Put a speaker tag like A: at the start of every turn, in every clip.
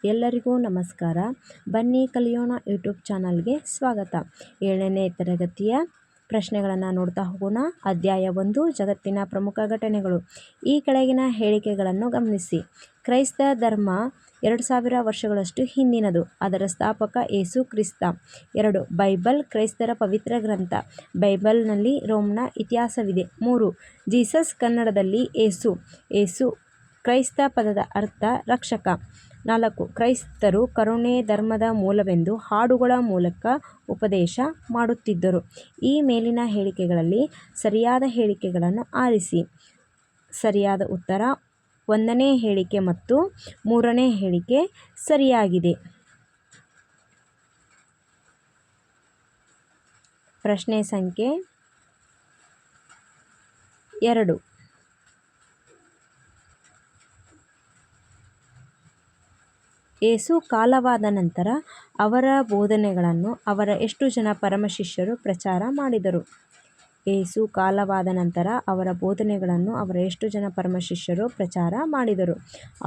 A: ಎಲ್ಲರಿಗೂ ನಮಸ್ಕಾರ. ಬನ್ನಿ ಕಲಿಯೋಣ ಯೂಟ್ಯೂಬ್ ಚಾನಲ್ಗೆ ಸ್ವಾಗತ. 7ನೇ ತರಗತಿಯ ಪ್ರಶ್ನೆಗಳನ್ನು ನೋಡ್ತಾ ಹೋಗೋಣ. ಅಧ್ಯಾಯ 1, ಜಗತ್ತಿನ ಪ್ರಮುಖ ಘಟನೆಗಳು. ಈ ಕೆಳಗಿನ ಹೇಳಿಕೆಗಳನ್ನು ಗಮನಿಸಿ. ಕ್ರೈಸ್ತ ಧರ್ಮ 2000 ವರ್ಷಗಳಷ್ಟು ಹಿಂದಿನದು. ಅದರ ಸ್ಥಾಪಕ ಯೇಸು ಕ್ರಿಸ್ತ. 2. ಬೈಬಲ್ ಕ್ರೈಸ್ತರ ಪವಿತ್ರ ಗ್ರಂಥ. ಬೈಬಲ್ನಲ್ಲಿ ರೋಮ್ನ ಇತಿಹಾಸವಿದೆ. 3. ಜೀಸಸ್ ಕನ್ನಡದಲ್ಲಿ ಏಸು. ಏಸು ಕ್ರೈಸ್ತ ಪದದ ಅರ್ಥ ರಕ್ಷಕ. 4. ಕ್ರೈಸ್ತರು ಕರುಣೆ ಧರ್ಮದ ಮೂಲವೆಂದು ಹಾಡುಗಳ ಮೂಲಕ ಉಪದೇಶ ಮಾಡುತ್ತಿದ್ದರು. ಈ ಮೇಲಿನ ಹೇಳಿಕೆಗಳಲ್ಲಿ ಸರಿಯಾದ ಹೇಳಿಕೆಗಳನ್ನು ಆರಿಸಿ. ಸರಿಯಾದ ಉತ್ತರ 1ನೇ ಹೇಳಿಕೆ ಮತ್ತು 3ನೇ ಹೇಳಿಕೆ ಸರಿಯಾಗಿದೆ. ಪ್ರಶ್ನೆ ಸಂಖ್ಯೆ 2. ಯೇಸು ಕಾಲವಾದ ನಂತರ ಅವರ ಬೋಧನೆಗಳನ್ನು ಅವರ ಎಷ್ಟು ಜನ ಪರಮಶಿಷ್ಯರು ಪ್ರಚಾರ ಮಾಡಿದರು? ಯೇಸು ಕಾಲವಾದ ನಂತರ ಅವರ ಬೋಧನೆಗಳನ್ನು ಅವರ ಎಷ್ಟು ಜನ ಪರಮಶಿಷ್ಯರು ಪ್ರಚಾರ ಮಾಡಿದರು?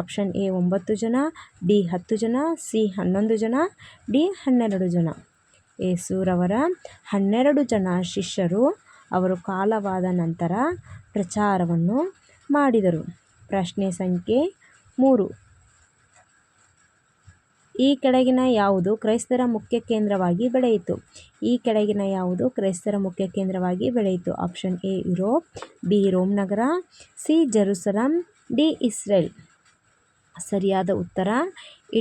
A: ಆಪ್ಷನ್ ಎ 9 ಜನ, ಡಿ 10 ಜನ, ಸಿ 11 ಜನ, ಡಿ 12 ಜನ. ಯೇಸುರವರ 12 ಜನ ಶಿಷ್ಯರು ಅವರು ಕಾಲವಾದ ನಂತರ ಪ್ರಚಾರವನ್ನು ಮಾಡಿದರು. ಪ್ರಶ್ನೆ ಸಂಖ್ಯೆ 3. ಈ ಕೆಳಗಿನ ಯಾವುದು ಕ್ರೈಸ್ತರ ಮುಖ್ಯ ಕೇಂದ್ರವಾಗಿ ಬೆಳೆಯಿತು? ಈ ಕೆಳಗಿನ ಯಾವುದು ಕ್ರೈಸ್ತರ ಮುಖ್ಯ ಕೇಂದ್ರವಾಗಿ ಬೆಳೆಯಿತು? Option A Europe, B Rome ನಗರ, ಸಿ ಜೆರುಸಲಂ, ಡಿ ಇಸ್ರೇಲ್. ಸರಿಯಾದ ಉತ್ತರ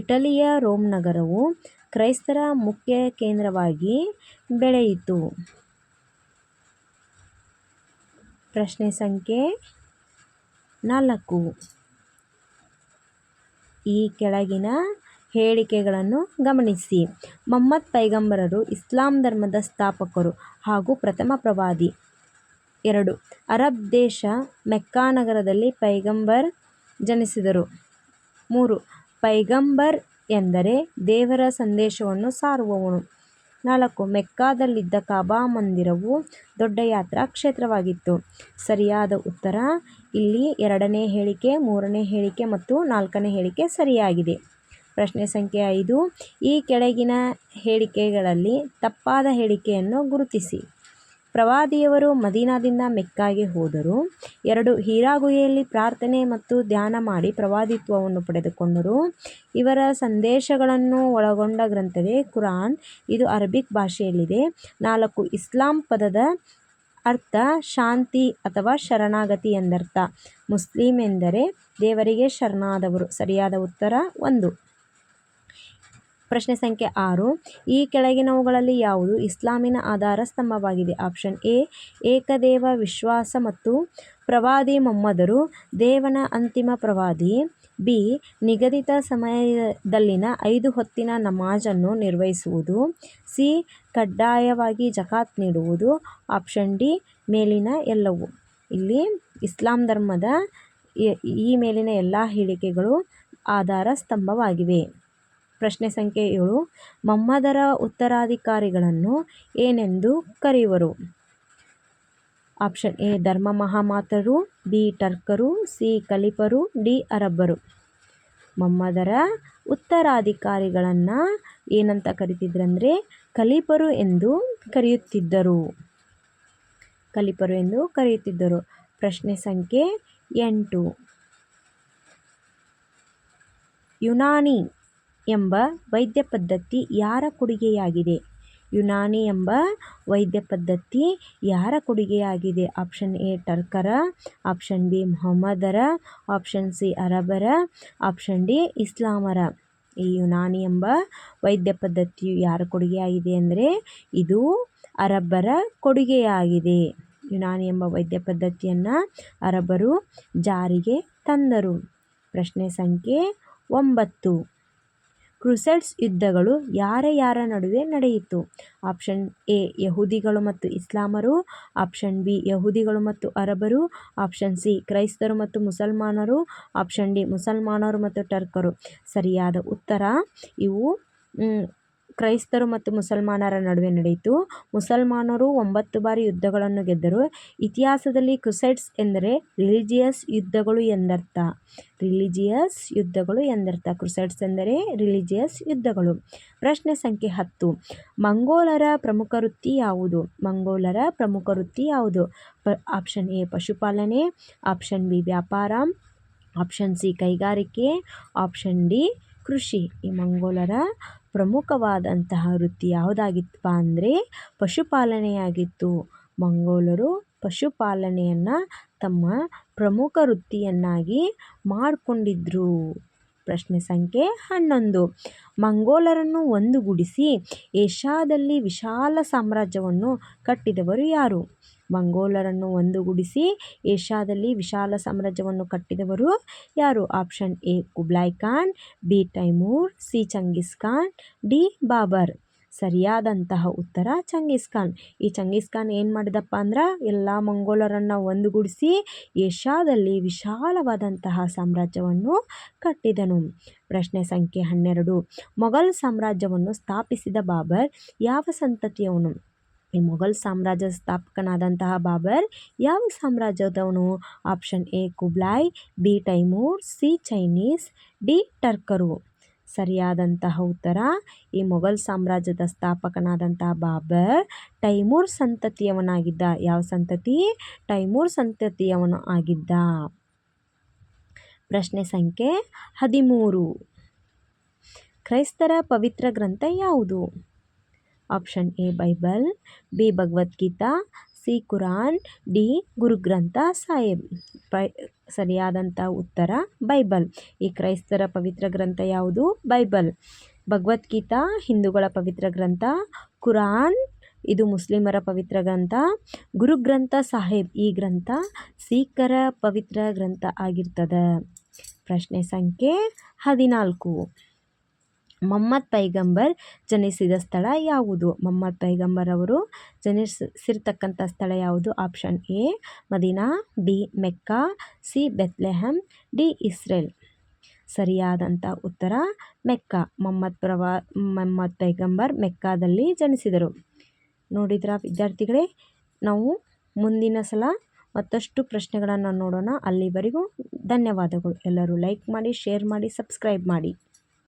A: ಇಟಲಿಯ ರೋಮ್ ನಗರವು ಕ್ರೈಸ್ತರ ಮುಖ್ಯ ಕೇಂದ್ರವಾಗಿ ಬೆಳೆಯಿತು. ಪ್ರಶ್ನೆ ಸಂಖ್ಯೆ 4. ಈ ಕೆಳಗಿನ ಹೇಳಿಕೆಗಳನ್ನು ಗಮನಿಸಿ. ಮೊಹಮ್ಮದ್ ಪೈಗಂಬರರು ಇಸ್ಲಾಂ ಧರ್ಮದ ಸ್ಥಾಪಕರು ಹಾಗೂ ಪ್ರಥಮ ಪ್ರವಾದಿ. 2. ಅರಬ್ ದೇಶ ಮೆಕ್ಕಾ ನಗರದಲ್ಲಿ ಪೈಗಂಬರ್ ಜನಿಸಿದರು. 3. ಪೈಗಂಬರ್ ಎಂದರೆ ದೇವರ ಸಂದೇಶವನ್ನು ಸಾರುವವನು. 4. ಮೆಕ್ಕಾದಲ್ಲಿದ್ದ ಕಾಬಾ ಮಂದಿರವು ದೊಡ್ಡ ಯಾತ್ರಾ ಕ್ಷೇತ್ರವಾಗಿತ್ತು. ಸರಿಯಾದ ಉತ್ತರ ಇಲ್ಲಿ 2ನೇ ಹೇಳಿಕೆ, 3ನೇ ಹೇಳಿಕೆ ಮತ್ತು 4ನೇ ಹೇಳಿಕೆ ಸರಿಯಾಗಿದೆ. ಪ್ರಶ್ನೆ ಸಂಖ್ಯೆ 5. ಈ ಕೆಳಗಿನ ಹೇಳಿಕೆಗಳಲ್ಲಿ ತಪ್ಪಾದ ಹೇಳಿಕೆಯನ್ನು ಗುರುತಿಸಿ. ಪ್ರವಾದಿಯವರು ಮದೀನಾದಿಂದ ಮೆಕ್ಕಾಗೆ ಹೋದರು. 2. ಹೀರಾ ಗುಹೆಯಲ್ಲಿ ಪ್ರಾರ್ಥನೆ ಮತ್ತು ಧ್ಯಾನ ಮಾಡಿ ಪ್ರವಾದಿತ್ವವನ್ನು ಪಡೆದುಕೊಂಡರು. ಇವರ ಸಂದೇಶಗಳನ್ನು ಒಳಗೊಂಡ ಗ್ರಂಥವೇ ಕುರಾನ್. ಇದು ಅರಬಿಕ್ ಭಾಷೆಯಲ್ಲಿದೆ. 4. ಇಸ್ಲಾಂ ಪದದ ಅರ್ಥ ಶಾಂತಿ ಅಥವಾ ಶರಣಾಗತಿ ಎಂದರ್ಥ. ಮುಸ್ಲಿಂ ಎಂದರೆ ದೇವರಿಗೆ ಶರಣಾದವರು. ಸರಿಯಾದ ಉತ್ತರ 1. ಪ್ರಶ್ನೆ ಸಂಖ್ಯೆ 6. ಈ ಕೆಳಗಿನವುಗಳಲ್ಲಿ ಯಾವುದು ಇಸ್ಲಾಮಿನ ಆಧಾರ ಸ್ತಂಭವಾಗಿದೆ? ಆಪ್ಷನ್ ಎ ಏಕದೇವ ವಿಶ್ವಾಸ ಮತ್ತು ಪ್ರವಾದಿ ಮೊಹಮ್ಮದರು ದೇವನ ಅಂತಿಮ ಪ್ರವಾದಿ. ಬಿ ನಿಗದಿತ ಸಮಯದಲ್ಲಿನ 5 ಹೊತ್ತಿನ ನಮಾಜನ್ನು ನಿರ್ವಹಿಸುವುದು. ಸಿ ಕಡ್ಡಾಯವಾಗಿ ಜಕಾತ್ ನೀಡುವುದು. ಆಪ್ಷನ್ ಡಿ ಮೇಲಿನ ಎಲ್ಲವೂ. ಇಲ್ಲಿ ಇಸ್ಲಾಂ ಧರ್ಮದ ಈ ಮೇಲಿನ ಎಲ್ಲ ಹೇಳಿಕೆಗಳು ಆಧಾರ ಸ್ತಂಭವಾಗಿವೆ. ಪ್ರಶ್ನೆ ಸಂಖ್ಯೆ 7. ಮೊಹಮ್ಮದರ ಉತ್ತರಾಧಿಕಾರಿಗಳನ್ನು ಏನೆಂದು ಕರೆಯುವರು? ಆಪ್ಷನ್ ಎ ಧರ್ಮ ಮಹಾಮಾತರು, ಬಿ ಟರ್ಕರು, ಸಿ ಖಲೀಫರು, ಡಿ ಅರಬ್ಬರು. ಮೊಹಮ್ಮದರ ಉತ್ತರಾಧಿಕಾರಿಗಳನ್ನು ಏನಂತ ಕರೀತಿದ್ರಂದರೆ ಖಲೀಫರು ಎಂದು ಕರೆಯುತ್ತಿದ್ದರು. ಖಲೀಫರು ಎಂದು ಕರೆಯುತ್ತಿದ್ದರು. ಪ್ರಶ್ನೆ ಸಂಖ್ಯೆ 8. ಯುನಾನಿ ಎಂಬ ವೈದ್ಯ ಪದ್ಧತಿ ಯಾರ ಕೊಡುಗೆಯಾಗಿದೆ? ಯುನಾನಿ ಎಂಬ ವೈದ್ಯ ಪದ್ಧತಿ ಯಾರ ಕೊಡುಗೆಯಾಗಿದೆ? ಆಪ್ಷನ್ ಎ ಟರ್ಕರ, ಆಪ್ಷನ್ ಬಿ ಮೊಹಮ್ಮದರ, ಆಪ್ಷನ್ ಸಿ ಅರಬರ, ಆಪ್ಷನ್ ಡಿ ಇಸ್ಲಾಮರ. ಈ ಯುನಾನಿ ಎಂಬ ವೈದ್ಯ ಪದ್ಧತಿಯು ಯಾರ ಕೊಡುಗೆಯಾಗಿದೆ ಅಂದರೆ ಇದು ಅರಬ್ಬರ ಕೊಡುಗೆಯಾಗಿದೆ. ಯುನಾನಿ ಎಂಬ ವೈದ್ಯ ಪದ್ಧತಿಯನ್ನು ಅರಬ್ಬರು ಜಾರಿಗೆ ತಂದರು. ಪ್ರಶ್ನೆ ಸಂಖ್ಯೆ 9. ಕ್ರುಸೇಡ್ಸ್ ಯುದ್ಧಗಳು ಯಾರ ನಡುವೆ ನಡೆಯಿತು? ಆಪ್ಷನ್ ಎ ಯಹೂದಿಗಳು ಮತ್ತು ಇಸ್ಲಾಮರು, ಆಪ್ಷನ್ ಬಿ ಯಹೂದಿಗಳು ಮತ್ತು ಅರಬರು, ಆಪ್ಷನ್ ಸಿ ಕ್ರೈಸ್ತರು ಮತ್ತು ಮುಸಲ್ಮಾನರು, ಆಪ್ಷನ್ ಡಿ ಮುಸಲ್ಮಾನರು ಮತ್ತು ಟರ್ಕರು. ಸರಿಯಾದ ಉತ್ತರ ಇವು ಕ್ರೈಸ್ತರು ಮತ್ತು ಮುಸಲ್ಮಾನರ ನಡುವೆ ನಡೆಯಿತು. ಮುಸಲ್ಮಾನರು 9 ಬಾರಿ ಯುದ್ಧಗಳನ್ನು ಗೆದ್ದರು. ಇತಿಹಾಸದಲ್ಲಿ ಕ್ರುಸೇಡ್ಸ್ ಎಂದರೆ ರಿಲಿಜಿಯಸ್ ಯುದ್ಧಗಳು ಎಂದರ್ಥ. ರಿಲಿಜಿಯಸ್ ಯುದ್ಧಗಳು ಎಂದರ್ಥ. ಕ್ರುಸೇಡ್ಸ್ ಎಂದರೆ ರಿಲಿಜಿಯಸ್ ಯುದ್ಧಗಳು. ಪ್ರಶ್ನೆ ಸಂಖ್ಯೆ 10. ಮಂಗೋಲರ ಪ್ರಮುಖ ವೃತ್ತಿ ಯಾವುದು? ಮಂಗೋಲರ ಪ್ರಮುಖ ವೃತ್ತಿ ಯಾವುದು? ಆಪ್ಷನ್ ಎ ಪಶುಪಾಲನೆ, ಆಪ್ಷನ್ ಬಿ ವ್ಯಾಪಾರ, ಆಪ್ಷನ್ ಸಿ ಕೈಗಾರಿಕೆ, ಆಪ್ಷನ್ ಡಿ ಕೃಷಿ. ಈ ಮಂಗೋಲರ ಪ್ರಮುಖವಾದಂತಹ ವೃತ್ತಿ ಯಾವುದಾಗಿತ್ತಪ್ಪ ಅಂದರೆ ಪಶುಪಾಲನೆಯಾಗಿತ್ತು. ಮಂಗೋಲರು ಪಶುಪಾಲನೆಯನ್ನು ತಮ್ಮ ಪ್ರಮುಖ ವೃತ್ತಿಯನ್ನಾಗಿ ಮಾಡಿಕೊಂಡಿದ್ರು. ಪ್ರಶ್ನೆ ಸಂಖ್ಯೆ 11. ಮಂಗೋಲರನ್ನು ಒಂದುಗೂಡಿಸಿ ಏಷ್ಯಾದಲ್ಲಿ ವಿಶಾಲ ಸಾಮ್ರಾಜ್ಯವನ್ನು ಕಟ್ಟಿದವರು ಯಾರು? ಮಂಗೋಲರನ್ನು ಒಂದುಗೂಡಿಸಿ ಏಷ್ಯಾದಲ್ಲಿ ವಿಶಾಲ ಸಾಮ್ರಾಜ್ಯವನ್ನು ಕಟ್ಟಿದವರು ಯಾರು? Option A Kublai Khan, B Timur, C Genghis Khan, D Babur. ಸರಿಯಾದಂತಹ ಉತ್ತರ ಚಂಗೀಸ್ ಖಾನ್. ಈ ಚಂಗೀಸ್ ಖಾನ್ ಏನು ಮಾಡಿದಪ್ಪ ಅಂದ್ರೆ ಎಲ್ಲ ಮಂಗೋಲರನ್ನು ಒಂದುಗೂಡಿಸಿ ಏಷ್ಯಾದಲ್ಲಿ ವಿಶಾಲವಾದಂತಹ ಸಾಮ್ರಾಜ್ಯವನ್ನು ಕಟ್ಟಿದನು. ಪ್ರಶ್ನೆ ಸಂಖ್ಯೆ 12. ಮೊಘಲ್ ಸಾಮ್ರಾಜ್ಯವನ್ನು ಸ್ಥಾಪಿಸಿದ ಬಾಬರ್ ಯಾವ ಸಂತತಿಯವನು? ಈ ಮೊಘಲ್ ಸಾಮ್ರಾಜ್ಯದ ಸ್ಥಾಪಕನಾದಂತಹ ಬಾಬರ್ ಯಾವ ಸಾಮ್ರಾಜ್ಯದವನು? Option A Kublai, B Timur, C Chinese, D ಟರ್ಕರು. ಸರಿಯಾದಂತಹ ಉತ್ತರ ಈ ಮೊಘಲ್ ಸಾಮ್ರಾಜ್ಯದ ಸ್ಥಾಪಕನಾದಂತಹ ಬಾಬರ್ ತೈಮೂರ್ ಸಂತತಿಯವನಾಗಿದ್ದ. ಯಾವ ಸಂತತಿ? ತೈಮೂರ್ ಸಂತತಿಯವನು ಆಗಿದ್ದ. ಪ್ರಶ್ನೆ ಸಂಖ್ಯೆ 13. ಕ್ರೈಸ್ತರ ಪವಿತ್ರ ಗ್ರಂಥ ಯಾವುದು? Option A Bible, B Bhagavad Gita, C Quran, D Guru Granth Saheb. ಸರಿಯಾದಂಥ ಉತ್ತರ ಬೈಬಲ್. ಈ ಕ್ರೈಸ್ತರ ಪವಿತ್ರ ಗ್ರಂಥ ಯಾವುದು? ಬೈಬಲ್. ಭಗವದ್ಗೀತಾ ಹಿಂದೂಗಳ ಪವಿತ್ರ ಗ್ರಂಥ, ಕುರಾನ್ ಇದು ಮುಸ್ಲಿಮರ ಪವಿತ್ರ ಗ್ರಂಥ, ಗುರುಗ್ರಂಥ ಸಾಹೇಬ್ ಈ ಗ್ರಂಥ ಸಿಖ್ಖರ ಪವಿತ್ರ ಗ್ರಂಥ ಆಗಿರ್ತದೆ. ಪ್ರಶ್ನೆ ಸಂಖ್ಯೆ 14. ಮೊಹಮ್ಮದ್ ಪೈಗಂಬರ್ ಜನಿಸಿದ ಸ್ಥಳ ಯಾವುದು? ಮೊಹಮ್ಮದ್ ಪೈಗಂಬರ್ ಅವರು ಜನಿಸಿರ್ತಕ್ಕಂಥ ಸ್ಥಳ ಯಾವುದು? Option A Madina, B Mecca, C Bethlehem, D Israel. ಸರಿಯಾದಂಥ ಉತ್ತರ ಮೆಕ್ಕಾ. ಮೊಹಮ್ಮದ್ ಪೈಗಂಬರ್ ಮೆಕ್ಕಾದಲ್ಲಿ ಜನಿಸಿದರು. ನೋಡಿದ್ರಾ ವಿದ್ಯಾರ್ಥಿಗಳೇ? ನಾವು ಮುಂದಿನ ಸಲ ಮತ್ತಷ್ಟು ಪ್ರಶ್ನೆಗಳನ್ನು ನೋಡೋಣ. ಅಲ್ಲಿವರೆಗೂ ಧನ್ಯವಾದಗಳು. ಎಲ್ಲರೂ ಲೈಕ್ ಮಾಡಿ, ಶೇರ್ ಮಾಡಿ, ಸಬ್ಸ್ಕ್ರೈಬ್ ಮಾಡಿ.